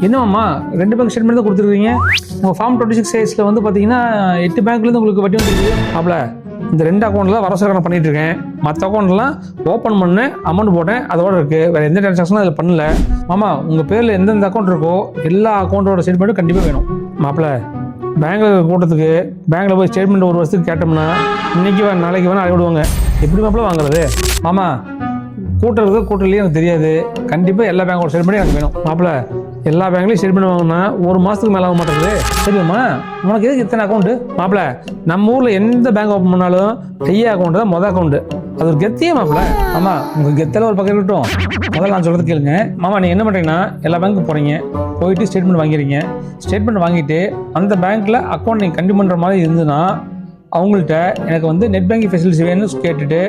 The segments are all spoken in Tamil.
என்னம்மா 2 பேங்க் ஸ்டேட்மெண்ட் தான் கொடுத்துருக்கீங்க. உங்கள் ஃபார்ம் 26 சைஸில் வந்து பார்த்தீங்கன்னா 8 பேங்க்லேருந்து உங்களுக்கு வட்டி வந்துருக்கு. அப்பல இந்த 2 அக்கௌண்ட்டில் வரவு செலவு பண்ணிட்டு இருக்கேன். மற்ற அக்கௌண்ட்லாம் ஓப்பன் பண்ணேன், அமௌண்ட் போட்டேன், அதோட இருக்குது. வேறு எந்த டிரான்சாக்ஷனும் அதில் பண்ணல. மாமா உங்கள் பேரில் எந்தெந்த அக்கௌண்ட் இருக்கோ எல்லா அக்கௌண்ட்டோட ஸ்டேட்மெண்ட்டும் கண்டிப்பாக வேணும். மாப்பிள்ள பேங்கில் கூட்டத்துக்கு பேங்க்கில் போய் ஸ்டேட்மெண்ட் ஒரு வருஷத்துக்கு கேட்டோம்னா இன்றைக்கி நாளைக்கு வேணால் அழைவிடுவாங்க. எப்படி மாப்பிள்ள வாங்குறது? மாமா கூட்டுறது கூட்டலையே எனக்கு தெரியாது. கண்டிப்பாக எல்லா பேங்கோட ஸ்டேட்மெண்ட்டும் எனக்கு வேணும். மாப்பிள்ள எல்லா பேங்க்லையும் ஸ்டேட்மெண்ட் வாங்கினா ஒரு மாதத்துக்கு மேலே ஆக மாட்டேங்குது. சரிம்மா உனக்கு எதுக்கு இத்தனை அக்கௌண்ட்டு? மாப்பிள்ள நம்ம ஊரில் எந்த பேங்க் ஓப்பன் பண்ணாலும் ஐயா அக்கௌண்ட் தான் மொதல் அக்கௌண்ட்டு. அது ஒரு கெத்தியே மாப்பிள்ள. ஆமாம் உங்கள் கெத்தில் ஒரு பக்கம் இருக்கட்டும். முதல்ல நான் சொல்கிறது கேளுங்க. மாமா நீங்கள் என்ன பண்ணுறீங்கன்னா எல்லா பேங்க்கு போகிறீங்க, போயிட்டு ஸ்டேட்மெண்ட் வாங்கிடுறீங்க. ஸ்டேட்மெண்ட் வாங்கிட்டு அந்த பேங்க்கில் அக்கௌண்ட் நீங்கள் கண்டினியூ பண்ணுற மாதிரி இருந்ததுன்னா அவங்கள்ட்ட எனக்கு வந்து நெட் பேங்கிங் ஃபெசிலிட்டி வேணும்னு கேட்டுட்டு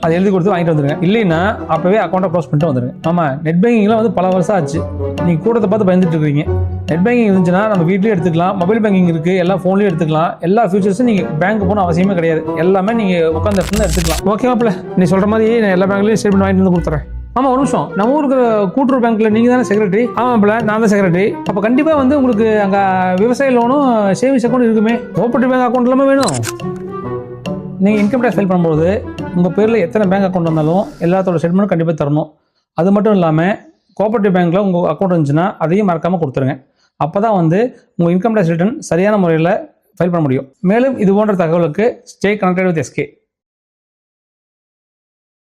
அதை எழுதி கொடுத்து வாங்கிட்டு வந்துடுங்க. இல்லைன்னா அப்போவே அக்கௌண்ட்டை க்ளோஸ் பண்ணிட்டு வந்துடுங்க. ஆமாம் நெட் பேங்கிங்லாம் வந்து பல வருஷம் ஆச்சு. நீங்கள் கூட்டத்தை பார்த்து பயந்துட்டு இருக்கீங்க. நெட் பேங்கிங் இருந்துச்சுன்னா நம்ம வீட்லேயே எடுத்துக்கலாம், மொபைல் பேங்கிங் இருக்குது, எல்லா ஃபோன்லேயும் எடுத்துக்கலாம். எல்லா ஃபியூச்சர்ஸும் நீங்கள் பேங்க் போகணும் அவசியமே கிடையாது. எல்லாமே நீங்கள் உட்காந்து இடத்துல எடுத்துக்கலாம். ஓகே மாப்பிள்ள நீ சொல்கிற மாதிரி நான் எல்லா பேங்க்லேயும் ஸ்டேட்மெண்ட் வாங்கிட்டு வந்து கொடுத்துறேன். ஆமாம் ஒரு நிமிஷம், நம்ம ஊருக்கு கூட்டுறவு பேங்க்கில் நீங்கள் தானே செக்ரட்டரி? ஆமாம் பிள்ளை நான் தான் செக்ரட்டரி. அப்போ கண்டிப்பாக வந்து உங்களுக்கு அங்கே விவசாய லோனும் சேவிங்ஸ் அக்கௌண்ட் இருக்குமே, கோஆபரேட்டிவ் பேங்க் அக்கௌண்ட் எல்லாமே வேணும். நீங்கள் இன்கம் டேக்ஸ் ஃபைல் பண்ணும்போது உங்கள் பேரில் எத்தனை பேங்க் அக்கௌண்ட் வந்தாலும் எல்லாத்தோட ஸ்டேட்மெண்ட்டும் கண்டிப்பாக தரணும். அது மட்டும் இல்லாமல் கோஆபரேட்டிவ் பேங்க்கில் உங்கள் அக்கௌண்ட் இருந்துச்சுன்னா அதையும் மறக்காமல் கொடுத்துருங்க. அப்போ தான் வந்து உங்கள் இன்கம் டேக்ஸ் ரிட்டர்ன் சரியான முறையில் ஃபைல் பண்ண முடியும். மேலும் இது போன்ற தகவலுக்கு ஸ்டே கனெக்டட் வித் SK.